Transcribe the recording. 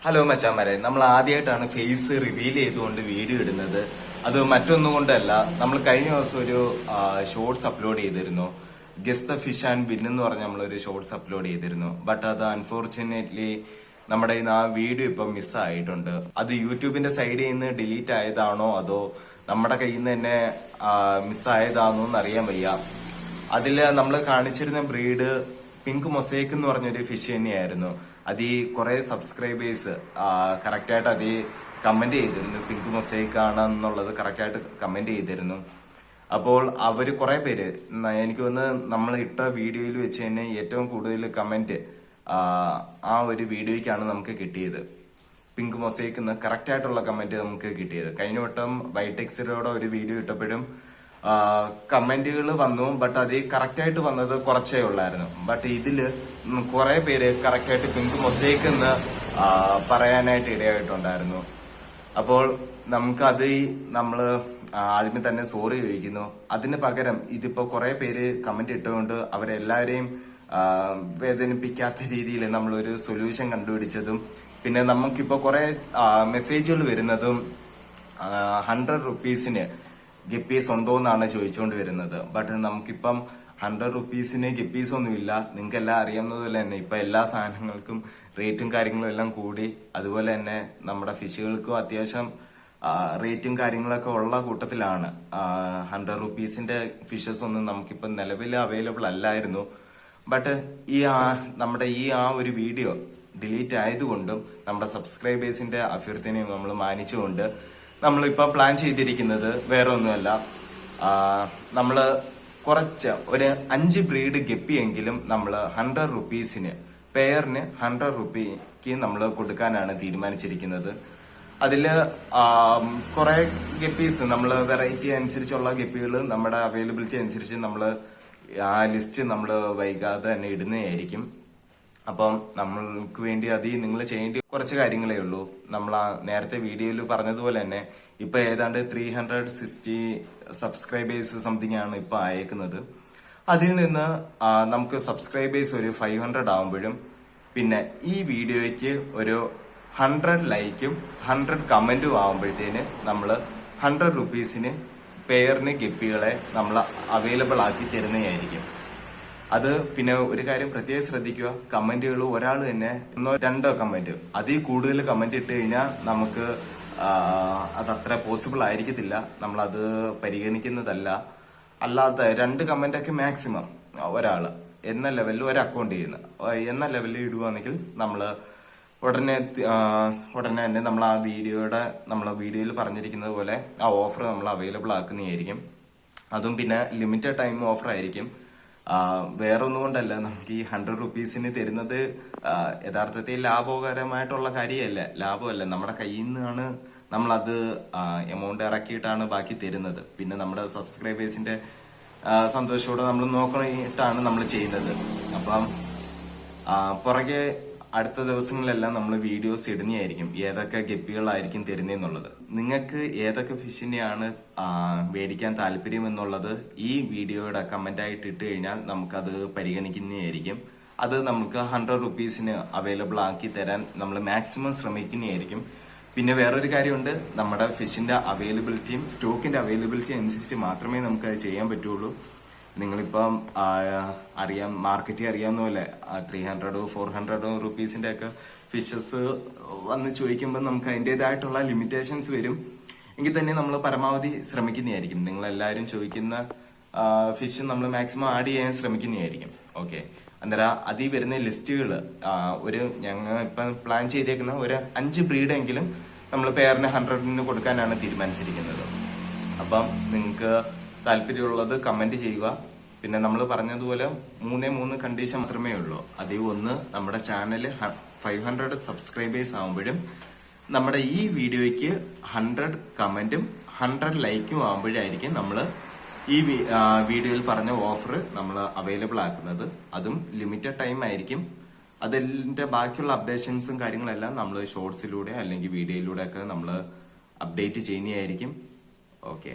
Hello മച്ചാന്മാരെ, നമ്മൾ ആദ്യമായിട്ടാണ് face reveal ചെയ്തുകൊണ്ട് വീഡിയോ ഇടുന്നത്. അത് മറ്റൊന്നും കൊണ്ടല്ല, നമ്മൾ കഴിഞ്ഞ ദിവസം ഒരു ഷോർട്സ് അപ്ലോഡ് ചെയ്തിരുന്നു. Guess the fish and win എന്ന് പറഞ്ഞ് നമ്മളൊരു ഷോർട്സ് അപ്ലോഡ് ചെയ്തിരുന്നു. ബട്ട് അത് അൺഫോർച്ചുനേറ്റ്ലി നമ്മുടെ ആ വീഡിയോ ഇപ്പം മിസ്സായിട്ടുണ്ട്. അത് യൂട്യൂബിന്റെ സൈഡിൽ നിന്ന് ഡിലീറ്റ് ആയതാണോ അതോ നമ്മുടെ കയ്യിൽ നിന്ന് തന്നെ മിസ്സായതാണോ എന്ന് അറിയാൻ വയ്യ. അതില് നമ്മൾ കാണിച്ചിരുന്ന ബ്രീഡ് പിങ്ക് മൊസൈക്ക് എന്ന് പറഞ്ഞൊരു ഫിഷ് തന്നെയായിരുന്നു. അത് ഈ കുറെ സബ്സ്ക്രൈബേഴ്സ് കറക്റ്റായിട്ട് അത് കമന്റ് ചെയ്തിരുന്നു. പിങ്ക് മൊസൈക്ക് ആണെന്നുള്ളത് കറക്റ്റായിട്ട് കമന്റ് ചെയ്തിരുന്നു. അപ്പോൾ അവര് കുറെ പേര്, എനിക്ക് തോന്നുന്നു നമ്മൾ ഇട്ട വീഡിയോയിൽ വെച്ച് തന്നെ ഏറ്റവും കൂടുതൽ കമന്റ് ആ ഒരു വീഡിയോയ്ക്കാണ് നമുക്ക് കിട്ടിയത്. പിങ്ക് മൊസൈക്ക് എന്ന് കറക്റ്റ് ആയിട്ടുള്ള കമന്റ് നമുക്ക് കിട്ടിയത്. കഴിഞ്ഞ വട്ടം വൈടെക്സിലൂടെ ഒരു വീഡിയോ ഇട്ടപ്പോഴും കമന്റുകൾ വന്നു. ബട്ട് അത് കറക്റ്റ് ആയിട്ട് വന്നത് കുറച്ചേ ഉള്ളായിരുന്നു. ബട്ട് ഇതില് കുറെ പേര് കറക്റ്റ് ആയിട്ട് പിങ്ക് മൊസൈക്ക് എന്ന് പറയാനായിട്ട് ഇടയായിട്ടുണ്ടായിരുന്നു. അപ്പോൾ നമുക്കത് നമ്മള് ആദ്യമേ തന്നെ സോറി ചോദിക്കുന്നു. അതിന് പകരം ഇതിപ്പോ കുറെ പേര് കമന്റ് ഇട്ടുകൊണ്ട് അവരെല്ലാവരെയും വേദനിപ്പിക്കാത്ത രീതിയിൽ നമ്മളൊരു സൊല്യൂഷൻ കണ്ടുപിടിച്ചതും പിന്നെ നമുക്കിപ്പോ കുറെ മെസ്സേജുകൾ വരുന്നതും 100 റുപ്പീസിന് ഗപ്പീസ് ഉണ്ടോ എന്നാണ് ചോദിച്ചുകൊണ്ട് വരുന്നത്. ബട്ട് നമുക്കിപ്പം 100 റുപ്പീസിന് ഗപ്പീസ് ഒന്നുമില്ല. നിങ്ങൾക്ക് എല്ലാം അറിയാവുന്നതുപോലെ തന്നെ ഇപ്പൊ എല്ലാ സാധനങ്ങൾക്കും റേറ്റും കാര്യങ്ങളും എല്ലാം കൂടി. അതുപോലെ തന്നെ നമ്മുടെ ഫിഷുകൾക്കും അത്യാവശ്യം റേറ്റും കാര്യങ്ങളൊക്കെ ഉള്ള കൂട്ടത്തിലാണ്. 100 റുപ്പീസിന്റെ ഫിഷസ് ഒന്നും നമുക്കിപ്പം നിലവിൽ അവൈലബിൾ അല്ലായിരുന്നു. ബട്ട് നമ്മുടെ ഒരു വീഡിയോ ഡിലീറ്റ് ആയതുകൊണ്ടും നമ്മുടെ സബ്സ്ക്രൈബേഴ്സിന്റെ അഭ്യർത്ഥനയും നമ്മൾ മാനിച്ചുകൊണ്ട് നമ്മളിപ്പോ പ്ലാൻ ചെയ്തിരിക്കുന്നത് വേറെ ഒന്നുമല്ല. നമ്മള് കുറച്ച് ഒരു 5 ബ്രീഡ് ഗപ്പിയെങ്കിലും നമ്മള് 100 റുപ്പീസിന് പെയറിന് 100 റുപ്പിക്ക് നമ്മൾ കൊടുക്കാനാണ് തീരുമാനിച്ചിരിക്കുന്നത്. അതില് കുറെ ഗപ്പീസ് നമ്മള് വെറൈറ്റി അനുസരിച്ചുള്ള ഗപ്പികൾ നമ്മുടെ അവൈലബിലിറ്റി അനുസരിച്ച് നമ്മള് ആ ലിസ്റ്റ് നമ്മള് വൈകാതെ തന്നെ ഇടുന്നതായിരിക്കും. അപ്പം നമ്മൾക്ക് വേണ്ടി നിങ്ങൾ ചെയ്യേണ്ട കുറച്ച് കാര്യങ്ങളേ ഉള്ളൂ. നമ്മൾ നേരത്തെ വീഡിയോയിൽ പറഞ്ഞതുപോലെ തന്നെ ഇപ്പൊ ഏതാണ്ട് 360 സബ്സ്ക്രൈബേഴ്സ് സംതിങ് ആണ് ഇപ്പൊ അയക്കുന്നത്. അതിൽ നിന്ന് നമുക്ക് സബ്സ്ക്രൈബേഴ്സ് ഒരു 500 ആവുമ്പോഴും പിന്നെ ഈ വീഡിയോയ്ക്ക് ഒരു 100 ലൈക്കും 100 കമന്റും ആവുമ്പോഴത്തേന് നമ്മള് 100 റുപ്പീസിന് പെയറിന് ഗപ്പികളെ നമ്മൾ അവൈലബിൾ ആക്കി തരുന്നതായിരിക്കും. അത് പിന്നെ ഒരു കാര്യം പ്രത്യേകം ശ്രദ്ധിക്കുക, കമന്റുകൾ ഒരാൾ തന്നെ 1-2 കമന്റ്, അതിൽ കൂടുതൽ കമന്റ് ഇട്ട് കഴിഞ്ഞാൽ നമുക്ക് അതത്ര പോസിബിൾ ആയിരിക്കത്തില്ല. നമ്മളത് പരിഗണിക്കുന്നതല്ല. അല്ലാത്ത 2 കമന്റ് ഒക്കെ മാക്സിമം ഒരാള് എന്ന ലെവലിൽ ഒരു അക്കൗണ്ട് ചെയ്യുന്ന എന്ന ലെവലിൽ ഇടുകയാണെങ്കിൽ നമ്മള് ഉടനെ തന്നെ നമ്മൾ ആ വീഡിയോയിൽ പറഞ്ഞിരിക്കുന്നത് പോലെ ആ ഓഫർ നമ്മൾ അവൈലബിൾ ആക്കുന്നതായിരിക്കും. അതും പിന്നെ ലിമിറ്റഡ് ടൈം ഓഫർ ആയിരിക്കും. വേറെ ഒന്നും കൊണ്ടല്ല, നമുക്ക് ഈ 100 റുപ്പീസിന് തരുന്നത് യഥാർത്ഥത്തിൽ ലാഭകരമായിട്ടുള്ള കാര്യമല്ല, ലാഭമല്ല. നമ്മുടെ കയ്യിൽ നിന്നാണ് നമ്മളത് എമൗണ്ട് ഇറക്കിയിട്ടാണ് ബാക്കി തരുന്നത്. പിന്നെ നമ്മുടെ സബ്സ്ക്രൈബേഴ്സിന്റെ സന്തോഷത്തോടെ നമ്മൾ നോക്കിയിട്ടാണ് നമ്മൾ ചെയ്യുന്നത്. അപ്പം പുറകെ അടുത്ത ദിവസങ്ങളിലെല്ലാം നമ്മൾ വീഡിയോസ് ഇടുന്നതായിരിക്കും, ഏതൊക്കെ ഗപ്പികളായിരിക്കും തരുന്നതെന്നുള്ളത്. നിങ്ങൾക്ക് ഏതൊക്കെ ഫിഷിനെയാണ് മേടിക്കാൻ താല്പര്യം എന്നുള്ളത് ഈ വീഡിയോയുടെ കമന്റ് ആയിട്ട് ഇട്ട് കഴിഞ്ഞാൽ നമുക്കത് പരിഗണിക്കുന്നതായിരിക്കും. അത് നമുക്ക് 100 റുപ്പീസിന് അവൈലബിൾ ആക്കി തരാൻ നമ്മൾ മാക്സിമം ശ്രമിക്കുന്നതായിരിക്കും. പിന്നെ വേറൊരു കാര്യമുണ്ട്, നമ്മുടെ ഫിഷിന്റെ അവൈലബിലിറ്റിയും സ്റ്റോക്കിന്റെ അവൈലബിലിറ്റി അനുസരിച്ച് മാത്രമേ നമുക്ക് അത് ചെയ്യാൻ പറ്റുള്ളൂ. നിങ്ങളിപ്പം മാർക്കറ്റിൽ അറിയാവുന്ന പോലെ 300-400 റുപ്പീസിന്റെ ഒക്കെ ഫിഷസ് വന്ന് ചോദിക്കുമ്പോൾ നമുക്ക് അതിൻ്റെതായിട്ടുള്ള ലിമിറ്റേഷൻസ് വരും. എങ്കിൽ തന്നെ നമ്മൾ പരമാവധി ശ്രമിക്കുന്നതായിരിക്കും. നിങ്ങൾ എല്ലാവരും ചോദിക്കുന്ന ഫിഷ് നമ്മൾ മാക്സിമം ആഡ് ചെയ്യാൻ ശ്രമിക്കുന്നതായിരിക്കും. ഓക്കെ, അന്നേരം അതിൽ വരുന്ന ലിസ്റ്റുകൾ ഞങ്ങൾ ഇപ്പം പ്ലാൻ ചെയ്തേക്കുന്ന ഒരു 5 ബ്രീഡെങ്കിലും നമ്മൾ പെയറിന് 100ന് കൊടുക്കാനാണ് തീരുമാനിച്ചിരിക്കുന്നത്. അപ്പം നിങ്ങൾക്ക് താല്പര്യമുള്ളത് കമന്റ് ചെയ്യുക. പിന്നെ നമ്മൾ പറഞ്ഞതുപോലെ 3 കണ്ടീഷൻ മാത്രമേ ഉള്ളൂ. അതിൽ ഒന്ന്, നമ്മുടെ ചാനല് 500 സബ്സ്ക്രൈബേഴ്സ് ആവുമ്പോഴും നമ്മുടെ ഈ വീഡിയോയ്ക്ക് 100 കമന്റും 100 ലൈക്കും ആവുമ്പോഴായിരിക്കും നമ്മൾ ഈ വീഡിയോയിൽ പറഞ്ഞ ഓഫർ നമ്മൾ അവൈലബിൾ ആക്കുന്നത്. അതും ലിമിറ്റഡ് ടൈം ആയിരിക്കും. അതിന്റെ ബാക്കിയുള്ള അപ്ഡേഷൻസും കാര്യങ്ങളെല്ലാം നമ്മൾ ഷോർട്സിലൂടെ അല്ലെങ്കിൽ വീഡിയോയിലൂടെ ഒക്കെ നമ്മൾ അപ്ഡേറ്റ് ചെയ്യുന്നതായിരിക്കും. ഓക്കെ.